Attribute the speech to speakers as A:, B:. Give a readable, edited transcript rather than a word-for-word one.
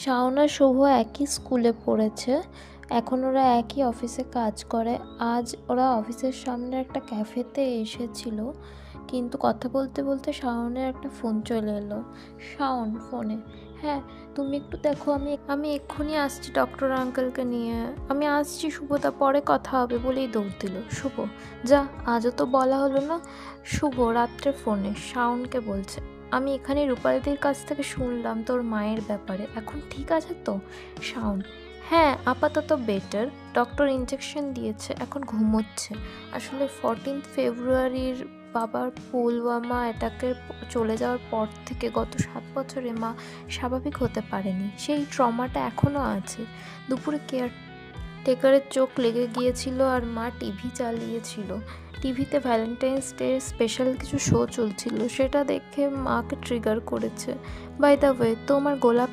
A: শাওন আর শুভ একই স্কুলে পড়েছে, এখন ওরা একই অফিসে কাজ করে। আজ ওরা অফিসের সামনে একটা ক্যাফেতে এসেছিল, কিন্তু কথা বলতে বলতে শাওনের একটা ফোন চলে এলো। শাওন ফোনে, হ্যাঁ তুমি একটু দেখো, আমি আমি এক্ষুনি আসছি ডক্টর আঙ্কেলকে নিয়ে, আমি আসছি শুভদা, পরে কথা হবে বলেই দৌড় দিল শুভ। যা, আজও তো বলা হলো না। শুভ রাত্রে ফোনে শাওনকে বলছে, আমি এখানে রূপালিদির কাছ থেকে শুনলাম তোর মায়ের ব্যাপারে, এখন ঠিক আছে তো? শাওন, হ্যাঁ আপাতত বেটার, ডক্টর ইনজেকশন দিয়েছে, এখন ঘুমোচ্ছে। আসলে 14 ফেব্রুয়ারির বাবার পুলওয়ামা অ্যাটাকের চলে যাওয়ার পর থেকে গত 7 বছরে মা স্বাভাবিক হতে পারেনি, সেই ট্রমাটা এখনও আছে। দুপুরে কেয়ার টেকারের চোখ লেগে গিয়েছিল আর মা টিভি চালিয়েছিল। টিভিতে ভ্যালেন্টাইন্স ডে স্পেশাল কিছু শো চলছিল, সেটা দেখে মাকে ট্রিগার করেছে। বাই দ্য ওয়ে, তোমার গোলাপ